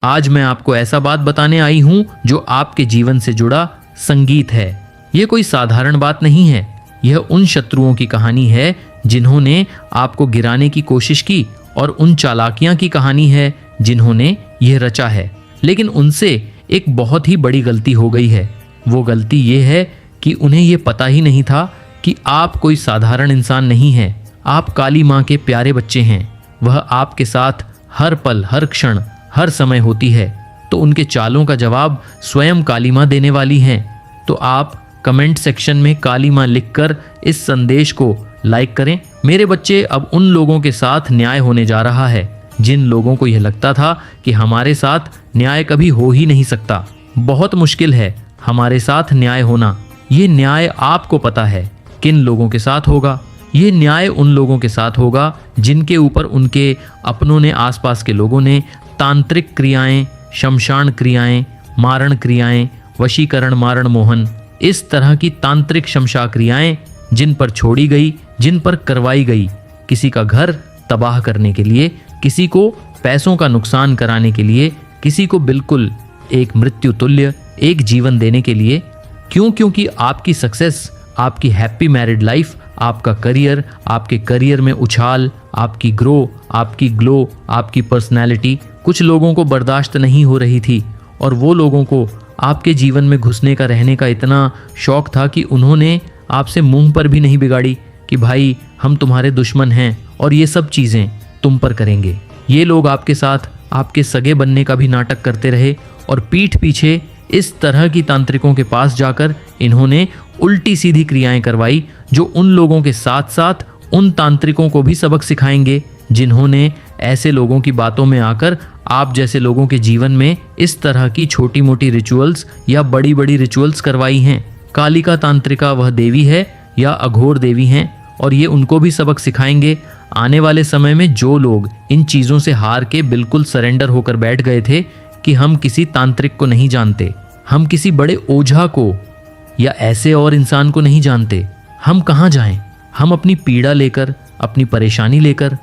आज मैं आपको ऐसा बात बताने आई हूँ जो आपके जीवन से जुड़ा संगीत है। यह कोई साधारण बात नहीं है। यह उन शत्रुओं की कहानी है जिन्होंने आपको गिराने की कोशिश की, और उन चालाकियां की कहानी है जिन्होंने यह रचा है। लेकिन उनसे एक बहुत ही बड़ी गलती हो गई है। वो गलती ये है कि उन्हें यह पता ही नहीं था कि आप कोई साधारण इंसान नहीं हैं। आप काली माँ के प्यारे बच्चे हैं। वह आपके साथ हर पल, हर क्षण, हर समय होती है। तो उनके चालों का जवाब स्वयं काली माँ देने वाली हैं। तो आप कमेंट सेक्शन में काली माँ लिखकर इस संदेश को लाइक करें। मेरे बच्चे, अब उन लोगों के साथ न्याय होने जा रहा है जिन लोगों को यह लगता था कि हमारे साथ न्याय कभी हो ही नहीं सकता। बहुत मुश्किल है हमारे साथ न्याय होना। ये न्याय आपको पता है किन लोगों के साथ होगा। ये न्याय उन लोगों के साथ होगा जिनके ऊपर उनके अपनों ने, आसपास के लोगों ने तांत्रिक क्रियाएं, शमशान क्रियाएं, मारण क्रियाएं, वशीकरण, मारण मोहन, इस तरह की तांत्रिक शमशा क्रियाएं जिन पर छोड़ी गई, जिन पर करवाई गई, किसी का घर तबाह करने के लिए, किसी को पैसों का नुकसान कराने के लिए, किसी को बिल्कुल एक मृत्यु तुल्य एक जीवन देने के लिए। क्यों? क्योंकि आपकी सक्सेस, आपकी हैप्पी मैरिड लाइफ, आपका करियर, आपके करियर में उछाल, आपकी ग्रो, आपकी ग्लो, आपकी पर्सनैलिटी कुछ लोगों को बर्दाश्त नहीं हो रही थी। और वो लोगों को आपके जीवन में घुसने का, रहने का इतना शौक था कि उन्होंने आपसे मुंह पर भी नहीं बिगाड़ी कि भाई हम तुम्हारे दुश्मन हैं और ये सब चीज़ें तुम पर करेंगे। ये लोग आपके साथ आपके सगे बनने का भी नाटक करते रहे, और पीठ पीछे इस तरह की तांत्रिकों के पास जाकर इन्होंने उल्टी सीधी क्रियाएं करवाई जो उन लोगों के साथ साथ उन तांत्रिकों को भी सबक सिखाएंगे जिन्होंने ऐसे लोगों की बातों में आकर आप जैसे लोगों के जीवन में इस तरह की छोटी मोटी रिचुअल्स या बड़ी बड़ी रिचुअल्स करवाई हैं। कालिका तांत्रिका वह देवी है या अघोर देवी हैं, और ये उनको भी सबक सिखाएंगे। आने वाले समय में जो लोग इन चीज़ों से हार के बिल्कुल सरेंडर होकर बैठ गए थे कि हम किसी तांत्रिक को नहीं जानते, हम किसी बड़े ओझा को या ऐसे और इंसान को नहीं जानते, हम कहाँ जाएं, हम अपनी पीड़ा लेकर, अपनी परेशानी लेकर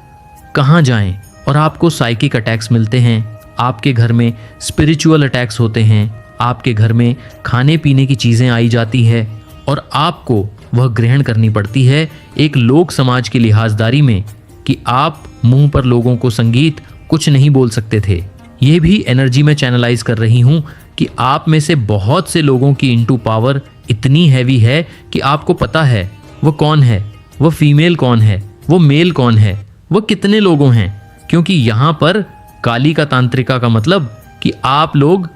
कहाँ जाएं। और आपको साइकिक अटैक्स मिलते हैं, आपके घर में स्पिरिचुअल अटैक्स होते हैं, आपके घर में खाने पीने की चीज़ें आई जाती है, और आपको वह ग्रहण करनी पड़ती है एक लोक समाज की लिहाजदारी में कि आप मुंह पर लोगों को संगीत कुछ नहीं बोल सकते थे। ये भी एनर्जी में चैनलाइज कर रही हूँ कि आप में से बहुत से लोगों की इनटू पावर इतनी हैवी है कि आपको पता है वो कौन है, वो फीमेल कौन है, वो मेल कौन है, वो कितने लोगों हैं। क्योंकि यहाँ पर काली का तांत्रिका का मतलब कि आप लोग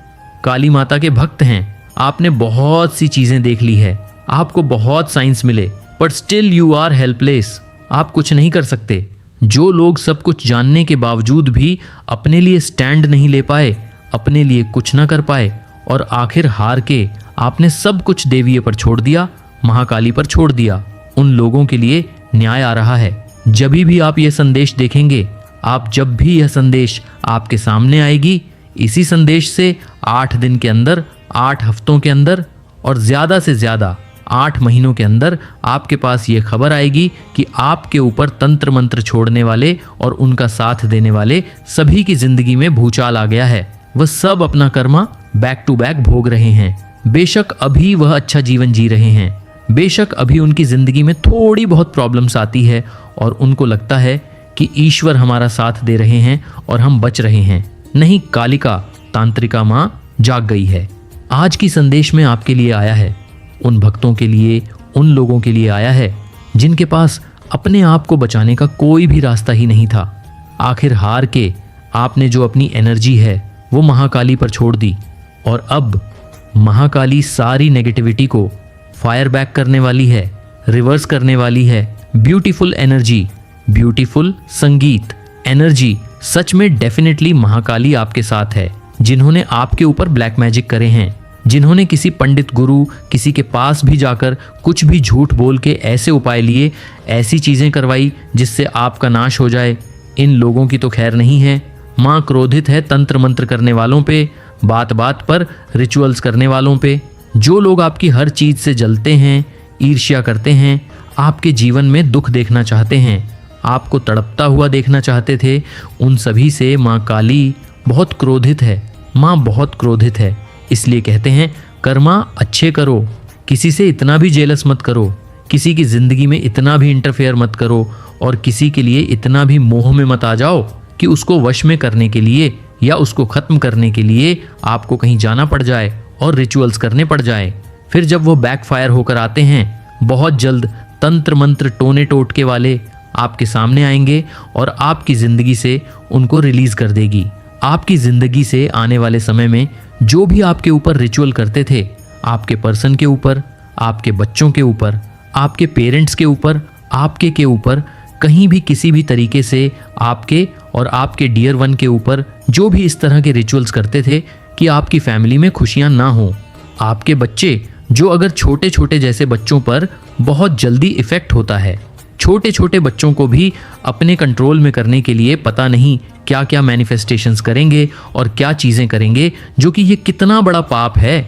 काली माता के भक्त हैं। आपने बहुत सी चीज़ें देख ली है, आपको बहुत साइंस मिले, but still you are helpless. आप कुछ नहीं कर सकते। जो लोग सब कुछ जानने के बावजूद भी अपने लिए स्टैंड नहीं ले पाए, अपने लिए कुछ ना कर पाए, और आखिर हार के आपने सब कुछ देवीय पर छोड़ दिया, महाकाली पर छोड़ दिया, उन लोगों के लिए न्याय आ रहा है। जब भी आप ये संदेश देखेंगे, आप जब भी यह संदेश आपके सामने आएगी, इसी संदेश से 8 दिन के अंदर, 8 हफ्तों के अंदर, और ज़्यादा से ज़्यादा 8 महीनों के अंदर आपके पास ये खबर आएगी कि आपके ऊपर तंत्र मंत्र छोड़ने वाले और उनका साथ देने वाले सभी की जिंदगी में भूचाल आ गया है। वह सब अपना कर्मा बैक टू बैक भोग रहे हैं। बेशक अभी वह अच्छा जीवन जी रहे हैं, बेशक अभी उनकी जिंदगी में थोड़ी बहुत प्रॉब्लम्स आती है और उनको लगता है कि ईश्वर हमारा साथ दे रहे हैं और हम बच रहे हैं। नहीं, कालिका तांत्रिका माँ जाग गई है। आज की संदेश में आपके लिए आया है, उन भक्तों के लिए, उन लोगों के लिए आया है जिनके पास अपने आप को बचाने का कोई भी रास्ता ही नहीं था। आखिर हार के आपने जो अपनी एनर्जी है वो महाकाली पर छोड़ दी, और अब महाकाली सारी नेगेटिविटी को फायर बैक करने वाली है, रिवर्स करने वाली है। ब्यूटीफुल एनर्जी, ब्यूटीफुल संगीत, एनर्जी, सच में डेफिनेटली महाकाली आपके साथ है। जिन्होंने आपके ऊपर ब्लैक मैजिक करे हैं, जिन्होंने किसी पंडित गुरु, किसी के पास भी जाकर कुछ भी झूठ बोल के ऐसे उपाय लिए, ऐसी चीज़ें करवाई जिससे आपका नाश हो जाए, इन लोगों की तो खैर नहीं है। माँ क्रोधित है तंत्र मंत्र करने वालों पे, बात बात पर रिचुअल्स करने वालों पे। जो लोग आपकी हर चीज़ से जलते हैं, ईर्ष्या करते हैं, आपके जीवन में दुख देखना चाहते हैं, आपको तड़पता हुआ देखना चाहते थे, उन सभी से माँ काली बहुत क्रोधित है। माँ बहुत क्रोधित है, इसलिए कहते हैं कर्मा अच्छे करो, किसी से इतना भी जेलस मत करो, किसी की जिंदगी में इतना भी इंटरफेयर मत करो और किसी के लिए इतना भी मोह में मत आ जाओ कि उसको वश में करने के लिए या उसको खत्म करने के लिए आपको कहीं जाना पड़ जाए और रिचुअल्स करने पड़ जाए। फिर जब वो बैकफायर होकर आते हैं, बहुत जल्द तंत्र मंत्र टोने टोटके वाले आपके सामने आएंगे और आपकी जिंदगी से उनको रिलीज कर देगी। आपकी जिंदगी से आने वाले समय में जो भी आपके ऊपर रिचुअल करते थे, आपके पर्सन के ऊपर, आपके बच्चों के ऊपर, आपके पेरेंट्स के ऊपर, आपके के ऊपर, कहीं भी किसी भी तरीके से आपके और आपके डियर वन के ऊपर जो भी इस तरह के रिचुअल्स करते थे कि आपकी फैमिली में खुशियां ना हो, आपके बच्चे जो अगर छोटे छोटे जैसे बच्चों पर बहुत जल्दी इफेक्ट होता है, छोटे छोटे बच्चों को भी अपने कंट्रोल में करने के लिए पता नहीं क्या क्या मैनिफेस्टेशंस करेंगे और क्या चीज़ें करेंगे, जो कि ये कितना बड़ा पाप है,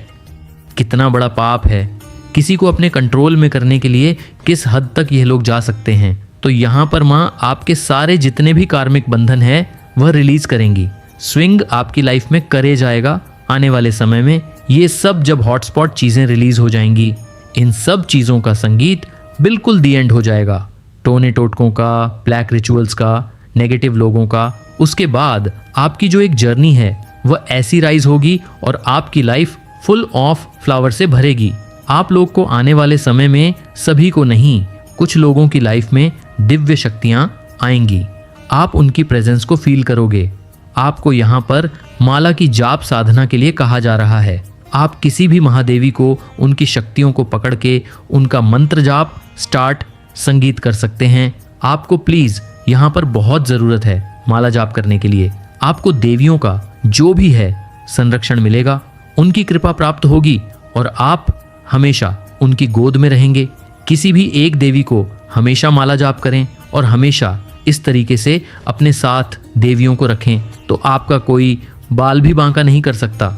कितना बड़ा पाप है। किसी को अपने कंट्रोल में करने के लिए किस हद तक ये लोग जा सकते हैं। तो यहाँ पर माँ आपके सारे जितने भी कार्मिक बंधन है वह रिलीज करेंगी। स्विंग आपकी लाइफ में करे जाएगा आने वाले समय में। ये सब जब हॉटस्पॉट चीज़ें रिलीज हो जाएंगी, इन सब चीज़ों का संगीत बिल्कुल दी एंड हो जाएगा। टोने टोटकों का, ब्लैक रिचुअल्स का, नेगेटिव लोगों का। उसके बाद आपकी जो एक जर्नी है वह ऐसी राइज होगी और आपकी लाइफ फुल ऑफ फ्लावर से भरेगी। आप लोग को आने वाले समय में, सभी को नहीं, कुछ लोगों की लाइफ में दिव्य शक्तियां आएंगी। आप उनकी प्रेजेंस को फील करोगे। आपको यहाँ पर माला की जाप साधना के लिए कहा जा रहा है। आप किसी भी महादेवी को, उनकी शक्तियों को पकड़ के उनका मंत्र जाप स्टार्ट संगीत कर सकते हैं। आपको प्लीज यहाँ पर बहुत ज़रूरत है माला जाप करने के लिए। आपको देवियों का जो भी है संरक्षण मिलेगा, उनकी कृपा प्राप्त होगी और आप हमेशा उनकी गोद में रहेंगे। किसी भी एक देवी को हमेशा माला जाप करें और हमेशा इस तरीके से अपने साथ देवियों को रखें, तो आपका कोई बाल भी बांका नहीं कर सकता।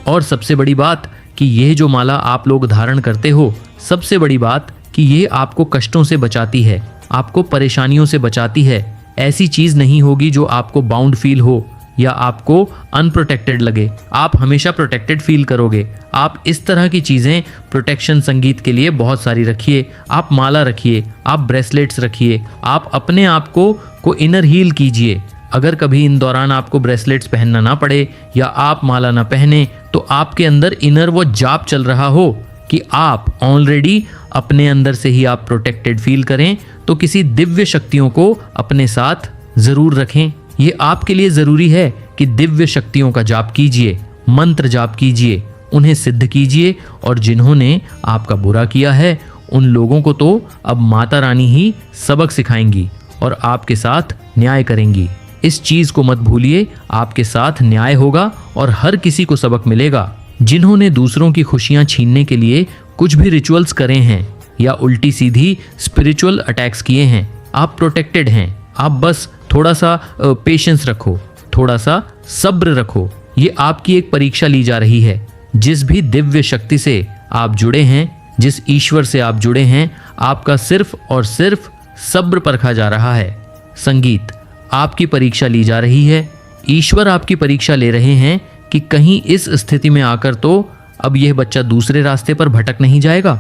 और सबसे बड़ी बात कि यह जो माला आप लोग धारण करते हो, सबसे बड़ी बात कि ये आपको कष्टों से बचाती है, आपको परेशानियों से बचाती है। ऐसी चीज़ नहीं होगी जो आपको बाउंड फील हो या आपको अनप्रोटेक्टेड लगे। आप हमेशा प्रोटेक्टेड फील करोगे। आप इस तरह की चीज़ें प्रोटेक्शन संगीत के लिए बहुत सारी रखिए। आप माला रखिए, आप ब्रेसलेट्स रखिए, आप अपने आप को इनर हील कीजिए। अगर कभी इन दौरान आपको ब्रेसलेट्स पहनना ना पड़े या आप माला ना पहने, तो आपके अंदर इनर वो जाप चल रहा हो कि आप ऑलरेडी अपने अंदर से ही आप प्रोटेक्टेड फील करें, तो किसी दिव्य शक्तियों को अपने साथ ज़रूर रखें। ये आपके लिए ज़रूरी है कि दिव्य शक्तियों का जाप कीजिए, मंत्र जाप कीजिए, उन्हें सिद्ध कीजिए। और जिन्होंने आपका बुरा किया है, उन लोगों को तो अब माता रानी ही सबक सिखाएंगी और आपके साथ न्याय करेंगी। इस चीज़ को मत भूलिए, आपके साथ न्याय होगा और हर किसी को सबक मिलेगा। जिन्होंने दूसरों की खुशियां छीनने के लिए कुछ भी रिचुअल्स करे हैं या उल्टी सीधी स्पिरिचुअल अटैक्स किए हैं, आप प्रोटेक्टेड हैं। आप बस थोड़ा सा पेशेंस रखो, थोड़ा सा सब्र रखो। ये आपकी एक परीक्षा ली जा रही है। जिस भी दिव्य शक्ति से आप जुड़े हैं, जिस ईश्वर से आप जुड़े हैं, आपका सिर्फ और सिर्फ सब्र परखा जा रहा है। संगीत आपकी परीक्षा ली जा रही है। ईश्वर आपकी परीक्षा ले रहे हैं कि कहीं इस स्थिति में आकर तो अब यह बच्चा दूसरे रास्ते पर भटक नहीं जाएगा।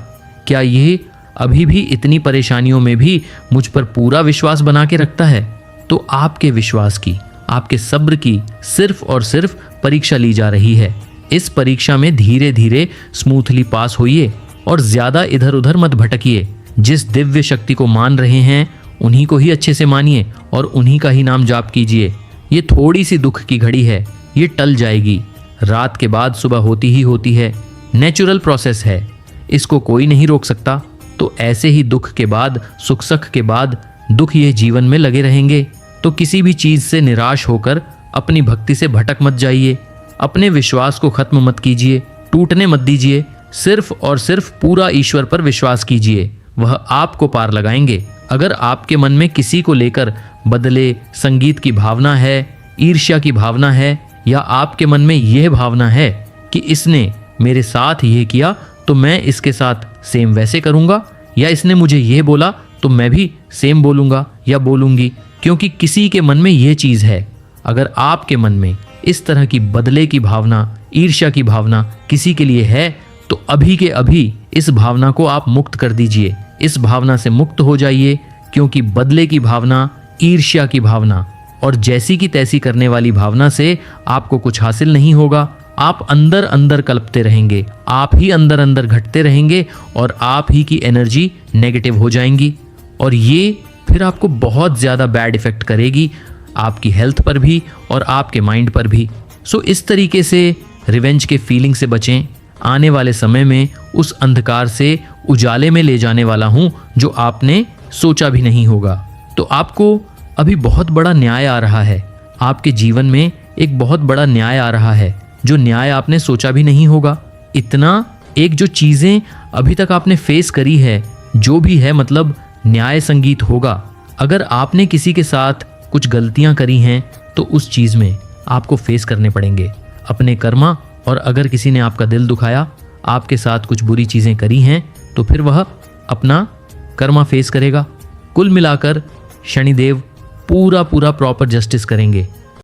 क्या यह अभी भी इतनी परेशानियों में भी मुझ पर पूरा विश्वास बना के रखता है? तो आपके विश्वास की, आपके सब्र की सिर्फ और सिर्फ परीक्षा ली जा रही है। इस परीक्षा में धीरे धीरे स्मूथली पास होइए और ज्यादा इधर उधर मत भटकिए। जिस दिव्य शक्ति को मान रहे हैं, उन्हीं को ही अच्छे से मानिए और उन्हीं का ही नाम जाप कीजिए। ये थोड़ी सी दुख की घड़ी है, ये टल जाएगी। रात के बाद सुबह होती ही होती है, नेचुरल प्रोसेस है, इसको कोई नहीं रोक सकता। तो ऐसे ही दुख के बाद, सुख सख के बाद दुख ये जीवन में लगे रहेंगे। तो किसी भी चीज़ से निराश होकर अपनी भक्ति से भटक मत जाइए, अपने विश्वास को खत्म मत कीजिए, टूटने मत दीजिए। सिर्फ और सिर्फ पूरा ईश्वर पर विश्वास कीजिए, वह आपको पार लगाएंगे। अगर आपके मन में किसी को लेकर बदले संगीत की भावना है, ईर्ष्या की भावना है, या आपके मन में यह भावना है कि इसने मेरे साथ ये किया तो मैं इसके साथ सेम वैसे करूँगा, या इसने मुझे ये बोला तो मैं भी सेम बोलूँगा या बोलूँगी, क्योंकि किसी के मन में ये चीज़ है। अगर आपके मन में इस तरह की बदले की भावना, ईर्ष्या की भावना किसी के लिए है तो अभी के अभी इस भावना को आप मुक्त कर दीजिए। इस भावना से मुक्त हो जाइए, क्योंकि बदले की भावना, ईर्ष्या की भावना और जैसी की तैसी करने वाली भावना से आपको कुछ हासिल नहीं होगा। आप अंदर अंदर कल्पते रहेंगे, आप ही अंदर अंदर घटते रहेंगे और आप ही की एनर्जी नेगेटिव हो जाएंगी और ये फिर आपको बहुत ज़्यादा बैड इफेक्ट करेगी, आपकी हेल्थ पर भी और आपके माइंड पर भी। सो इस तरीके से रिवेंज के फीलिंग से बचें। आने वाले समय में उस अंधकार से उजाले में ले जाने वाला हूँ जो आपने सोचा भी नहीं होगा। तो आपको अभी बहुत बड़ा न्याय आ रहा है, आपके जीवन में एक बहुत बड़ा न्याय आ रहा है जो न्याय आपने सोचा भी नहीं होगा। इतना एक जो चीज़ें अभी तक आपने फेस करी है, जो भी है, मतलब न्याय संगीत होगा। अगर आपने किसी के साथ कुछ गलतियां करी हैं तो उस चीज़ में आपको फेस करने पड़ेंगे अपने कर्मा। और अगर किसी ने आपका दिल दुखाया, आपके साथ कुछ बुरी चीज़ें करी हैं, तो फिर वह अपना कर्मा फेस करेगा। कुल मिलाकर शनिदेव पूरा प्रॉपर जस्टिस करेंगे।